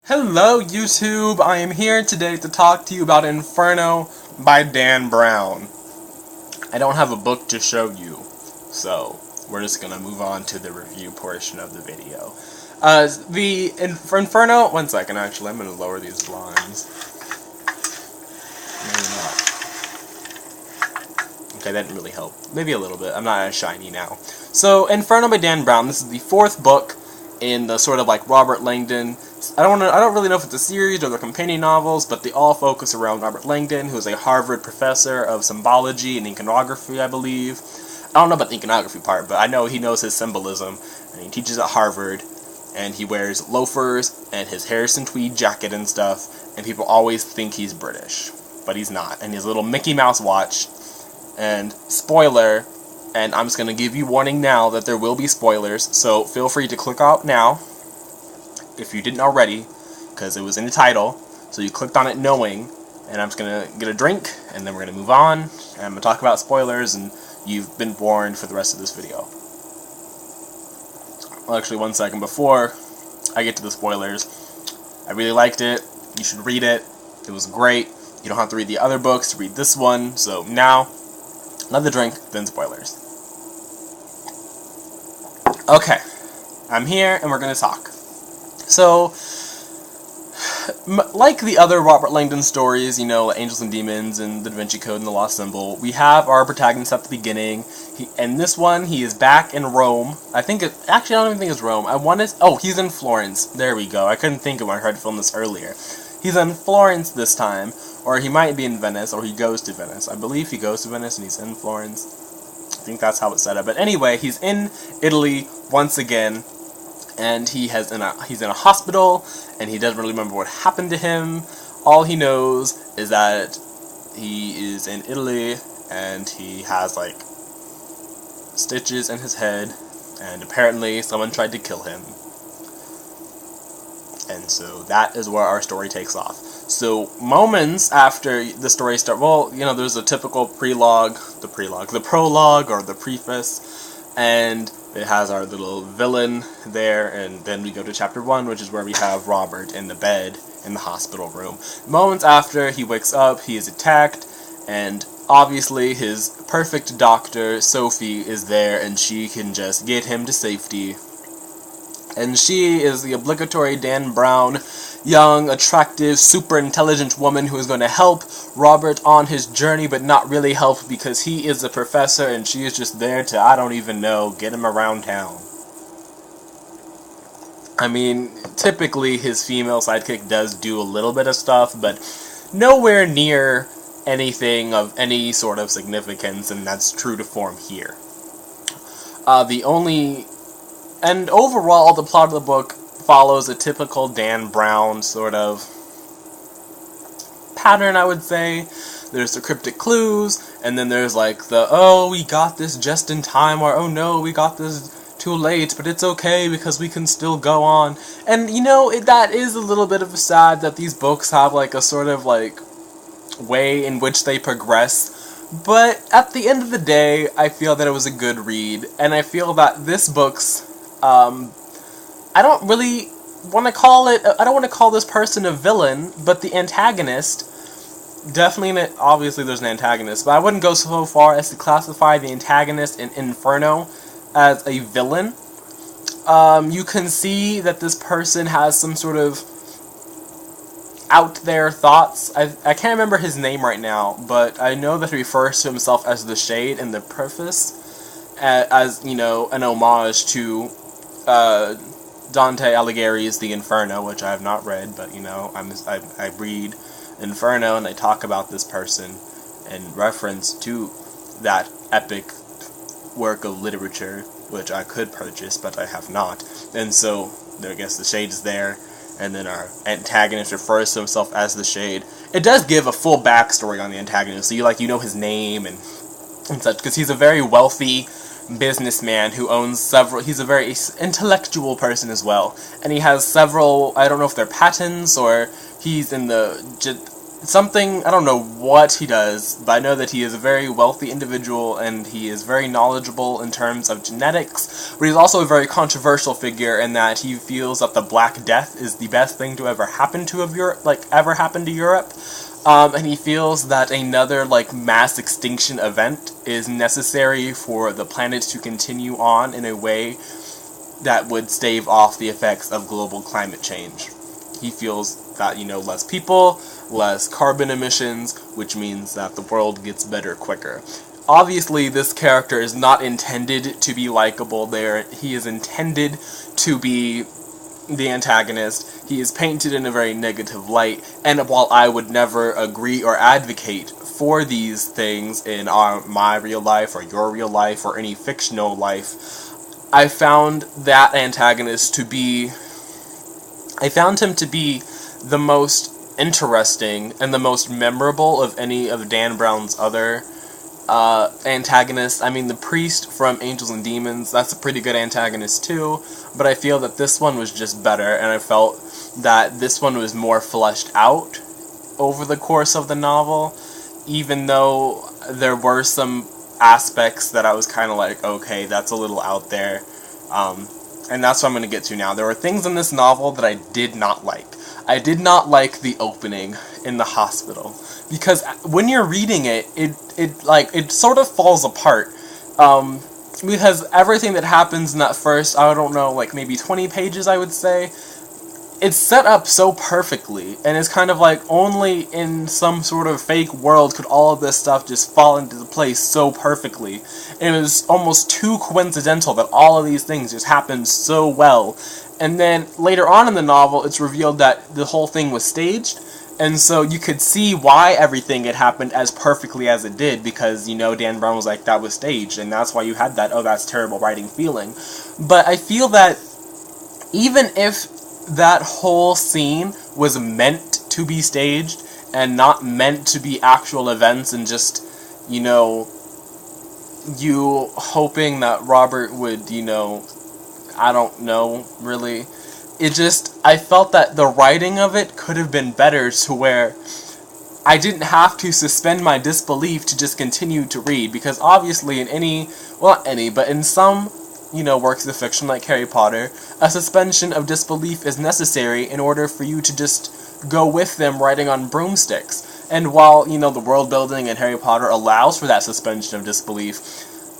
Hello YouTube, I am here today to talk to you about Inferno by Dan Brown. I don't have a book to show you, so we're just gonna move on to the review portion of the video. Inferno, one second actually, I'm gonna lower these blinds. Maybe not. Okay, that didn't really help. Maybe a little bit, I'm not as shiny now. So, Inferno by Dan Brown, this is the fourth book in the sort of like Robert Langdon. I don't really know if it's a series or they're companion novels, but they all focus around Robert Langdon, who is a Harvard professor of symbology and iconography, I believe. I don't know about the iconography part, but I know he knows his symbolism, and he teaches at Harvard, and he wears loafers and his Harrison tweed jacket and stuff, and people always think he's British, but he's not. And he has a little Mickey Mouse watch, and spoiler, and I'm just going to give you warning now that there will be spoilers, so feel free to click out now if you didn't already, because it was in the title, so you clicked on it knowing, and I'm just going to get a drink, and then we're going to move on, and I'm going to talk about spoilers, and you've been warned for the rest of this video. Well, actually, one second before I get to the spoilers, I really liked it, you should read it, it was great, you don't have to read the other books to read this one, so now, another drink, then spoilers. Okay, I'm here, and we're going to talk. So, like the other Robert Langdon stories, you know, Angels and Demons and The Da Vinci Code and The Lost Symbol, we have our protagonist at the beginning. And this one, he is back in Rome. Actually, I don't even think it's Rome. He's in Florence. There we go. I couldn't think of when I tried to film this earlier. He's in Florence this time, or he might be in Venice, or he goes to Venice. I believe he goes to Venice and he's in Florence. I think that's how it's set up. But anyway, he's in Italy once again. And he's in a hospital, and he doesn't really remember what happened to him. All he knows is that he is in Italy, and he has, like, stitches in his head, and apparently someone tried to kill him. And so that is where our story takes off. So moments after the story starts, well, you know, there's a typical the prologue, or the preface, and it has our little villain there, and then we go to chapter 1, which is where we have Robert in the bed in the hospital room. Moments after he wakes up, he is attacked, and obviously his perfect doctor, Sophie, is there, and she can just get him to safety. And she is the obligatory Dan Brown, young, attractive, super intelligent woman who is going to help Robert on his journey, but not really help because he is a professor and she is just there to, I don't even know, get him around town. I mean, typically his female sidekick does do a little bit of stuff, but nowhere near anything of any sort of significance, and that's true to form here. And overall, the plot of the book follows a typical Dan Brown sort of pattern, I would say. There's the cryptic clues, and then there's like the, oh, we got this just in time, or oh no, we got this too late, but it's okay because we can still go on. And, you know, that is a little bit of a sad that these books have like a sort of like way in which they progress. But at the end of the day, I feel that it was a good read, and I feel that this book's I don't really want to call it, I don't want to call this person a villain, but the antagonist, definitely, obviously there's an antagonist, but I wouldn't go so far as to classify the antagonist in Inferno as a villain. You can see that this person has some sort of out there thoughts. I can't remember his name right now, but I know that he refers to himself as the Shade in the preface, as, you know, an homage to Dante Alighieri's The Inferno, which I have not read, but, you know, I read Inferno, and they talk about this person in reference to that epic work of literature, which I could purchase, but I have not. And so, I guess the Shade is there, and then our antagonist refers to himself as the Shade. It does give a full backstory on the antagonist, so you know his name and such, because he's a very wealthy businessman who owns several, he's a very intellectual person as well, and he has several, I don't know if they're patents, or he's in the something, I don't know what he does, but I know that he is a very wealthy individual, and he is very knowledgeable in terms of genetics, but he's also a very controversial figure in that he feels that the Black Death is the best thing to ever happen to Europe, and he feels that another, mass extinction event is necessary for the planet to continue on in a way that would stave off the effects of global climate change. He feels that, less people, less carbon emissions, which means that the world gets better quicker. Obviously, this character is not intended to be likable there. He is intended to be the antagonist. He is painted in a very negative light, and while I would never agree or advocate for these things in my real life or your real life or any fictional life, I found that antagonist to be... I found him to be the most interesting and the most memorable of any of Dan Brown's other antagonists. I mean, the priest from Angels and Demons, that's a pretty good antagonist too, but I feel that this one was just better, and I felt that this one was more fleshed out over the course of the novel, even though there were some aspects that I was kind of like, okay, that's a little out there, and that's what I'm going to get to now. There were things in this novel that I did not like. I did not like the opening in the hospital, because when you're reading it, it sort of falls apart, because everything that happens in that first, I don't know, maybe 20 pages, I would say, it's set up so perfectly, and it's kind of like only in some sort of fake world could all of this stuff just fall into place so perfectly. And it was almost too coincidental that all of these things just happened so well. And then later on in the novel, it's revealed that the whole thing was staged, and so you could see why everything had happened as perfectly as it did, because, Dan Brown was like, that was staged, and that's why you had that, oh, that's terrible writing feeling. But I feel that even if that whole scene was meant to be staged and not meant to be actual events and just, you hoping that Robert would, I don't know, really. I felt that the writing of it could have been better to where I didn't have to suspend my disbelief to just continue to read, because obviously but in some works of fiction like Harry Potter, a suspension of disbelief is necessary in order for you to just go with them riding on broomsticks. And while, the world building in Harry Potter allows for that suspension of disbelief,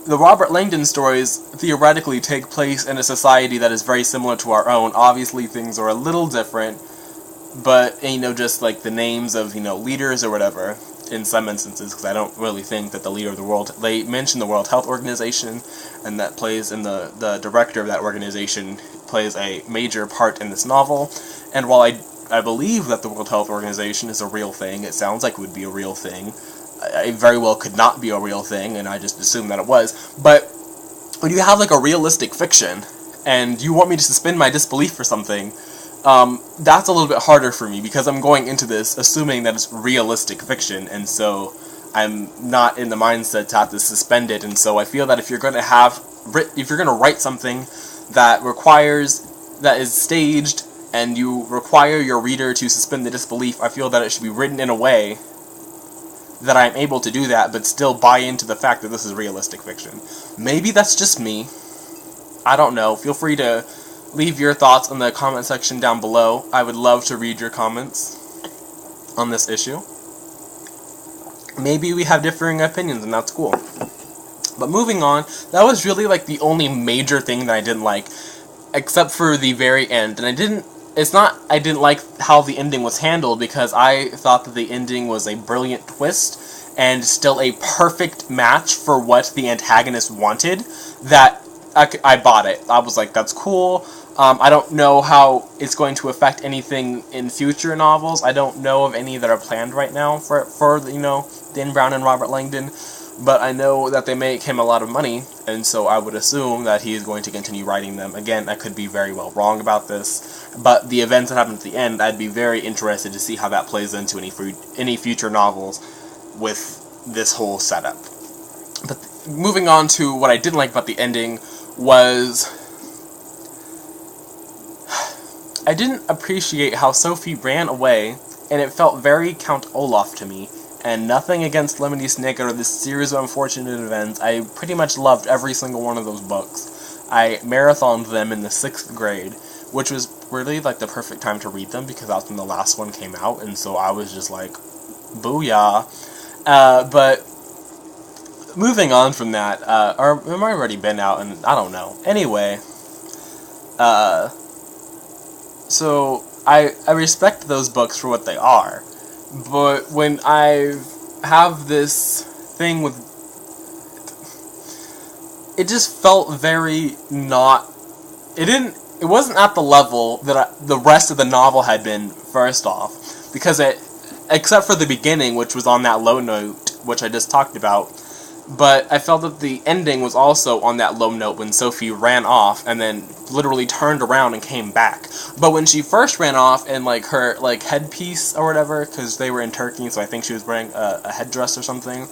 the Robert Langdon stories theoretically take place in a society that is very similar to our own. Obviously, things are a little different, but, just like the names of, leaders or whatever, in some instances, because I don't really think that the leader of the world, they mention the World Health Organization, and that plays in the director of that organization plays a major part in this novel, and while I believe that the World Health Organization is a real thing, it sounds like it would be a real thing, it very well could not be a real thing, and I just assumed that it was, but when you have, a realistic fiction, and you want me to suspend my disbelief for something, that's a little bit harder for me, because I'm going into this assuming that it's realistic fiction, and so I'm not in the mindset to have to suspend it, and so I feel that if you're going to write something that is staged, and you require your reader to suspend the disbelief, I feel that it should be written in a way that I'm able to do that, but still buy into the fact that this is realistic fiction. Maybe that's just me. I don't know. Feel free to leave your thoughts in the comment section down below. I would love to read your comments on this issue. Maybe we have differing opinions, and that's cool. But moving on, that was really the only major thing that I didn't like, except for the very end. And I didn't like how the ending was handled, because I thought that the ending was a brilliant twist and still a perfect match for what the antagonist wanted, that I bought it. I was like, that's cool. I don't know how it's going to affect anything in future novels. I don't know of any that are planned right now for Dan Brown and Robert Langdon, but I know that they make him a lot of money, and so I would assume that he is going to continue writing them. Again, I could be very well wrong about this, but the events that happen at the end, I'd be very interested to see how that plays into any future novels with this whole setup. But moving on to what I didn't like about the ending was I didn't appreciate how Sophie ran away and it felt very Count Olaf to me. And nothing against Lemony Snicket or this series of unfortunate events. I pretty much loved every single one of those books. I marathoned them in the 6th grade, which was really like the perfect time to read them because that's when the last one came out, and so I was just like, booyah. But moving on from that, or it might have already been out, and I don't know. Anyway, so I respect those books for what they are. But when I have this thing with... It just felt very not... It wasn't at the level that the rest of the novel had been, first off. Because except for the beginning, which was on that low note, which I just talked about. But I felt that the ending was also on that low note when Sophie ran off and then literally turned around and came back. But when she first ran off and like her like headpiece or whatever, because they were in Turkey, so I think she was wearing a headdress or something,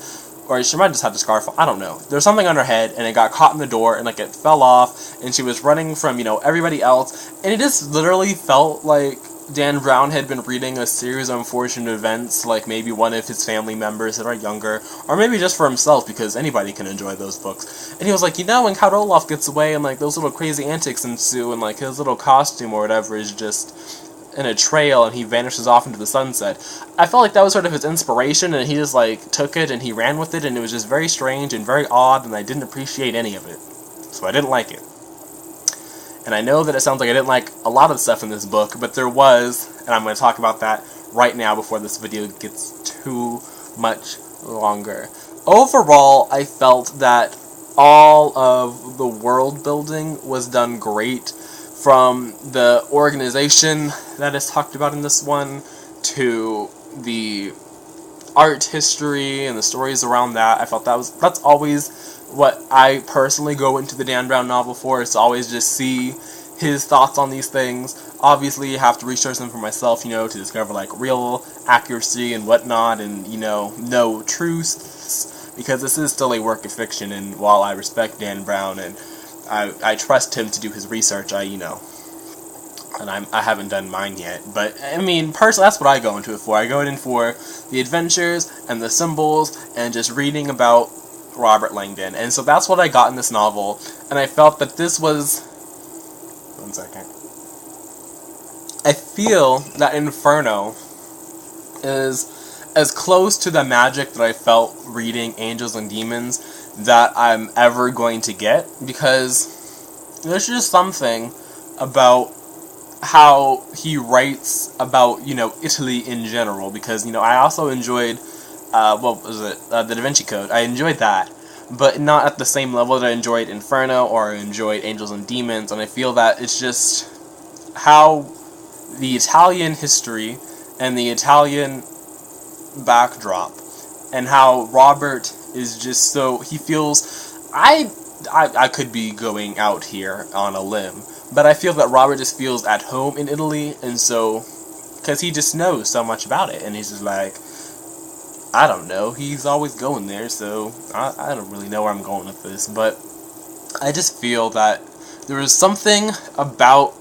or she might have just had the scarf. I don't know. There was something on her head and it got caught in the door and like it fell off and she was running from everybody else, and it just literally felt like Dan Brown had been reading a series of unfortunate events, like maybe one of his family members that are younger, or maybe just for himself, because anybody can enjoy those books. And he was like, when Count Olaf gets away and like those little crazy antics ensue and like his little costume or whatever is just in a trail and he vanishes off into the sunset. I felt like that was sort of his inspiration, and he just like took it and he ran with it, and it was just very strange and very odd, and I didn't appreciate any of it. So I didn't like it. And I know that it sounds like I didn't like a lot of stuff in this book, but there was, and I'm going to talk about that right now before this video gets too much longer. Overall, I felt that all of the world building was done great, from the organization that is talked about in this one, to the art history and the stories around that. I felt that's always what I personally go into the Dan Brown novel for, is to always just see his thoughts on these things. Obviously, you have to research them for myself, to discover, like, real accuracy and whatnot, and, know truths, because this is still a work of fiction, and while I respect Dan Brown, and I trust him to do his research, and I haven't done mine yet, but, I mean, personally, that's what I go into it for. I go in for the adventures, and the symbols, and just reading about Robert Langdon, and so that's what I got in this novel, and I felt that this was... One second. I feel that Inferno is as close to the magic that I felt reading Angels and Demons that I'm ever going to get, because there's just something about how he writes about, Italy in general, because, I also enjoyed the Da Vinci Code. I enjoyed that, but not at the same level that I enjoyed Inferno or I enjoyed Angels and Demons, and I feel that it's just how the Italian history and the Italian backdrop, and how Robert is just so, he feels, I could be going out here on a limb, but I feel that Robert just feels at home in Italy, and so, because he just knows so much about it, and he's just like, I don't know, he's always going there, so I don't really know where I'm going with this, but I just feel that there is something about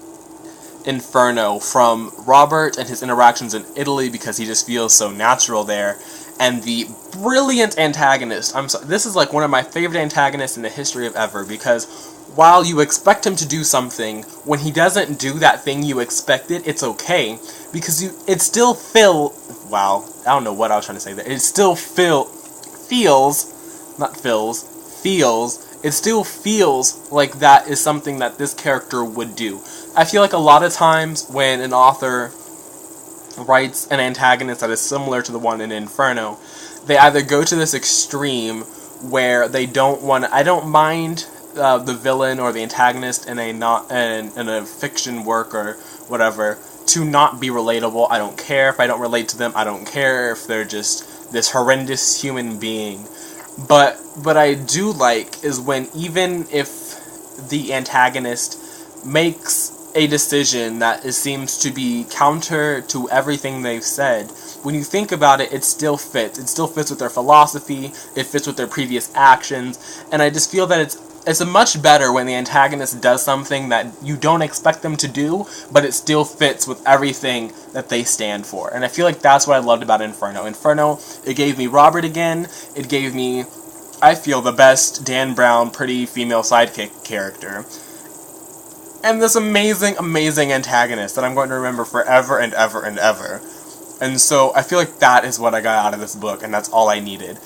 Inferno from Robert and his interactions in Italy, because he just feels so natural there, and the brilliant antagonist, this is like one of my favorite antagonists in the history of ever, because while you expect him to do something, when he doesn't do that thing you expected, it's okay, because it still wow, I don't know what I was trying to say there. It still feels, it still feels like that is something that this character would do. I feel like a lot of times when an author writes an antagonist that is similar to the one in Inferno, they either go to this extreme where they don't want to, I don't mind the villain or the antagonist in a fiction work or whatever to not be relatable. I don't care if I don't relate to them. I don't care if they're just this horrendous human being. But what I do like is when, even if the antagonist makes a decision that seems to be counter to everything they've said, when you think about it, it still fits. It still fits with their philosophy, it fits with their previous actions, and I just feel that it's it's much better when the antagonist does something that you don't expect them to do, but it still fits with everything that they stand for. And I feel like that's what I loved about Inferno. Inferno, it gave me Robert again. It gave me, I feel, the best Dan Brown pretty female sidekick character. And this amazing, amazing antagonist that I'm going to remember forever and ever and ever. And so I feel like that is what I got out of this book, and that's all I needed.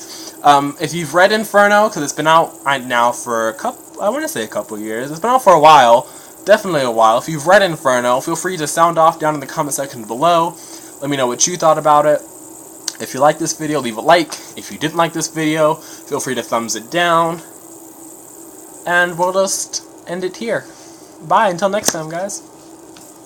If you've read Inferno, because it's been out now for I want to say a couple years. It's been out for a while, definitely a while. If you've read Inferno, feel free to sound off down in the comment section below. Let me know what you thought about it. If you like this video, leave a like. If you didn't like this video, feel free to thumbs it down. And we'll just end it here. Bye, until next time, guys.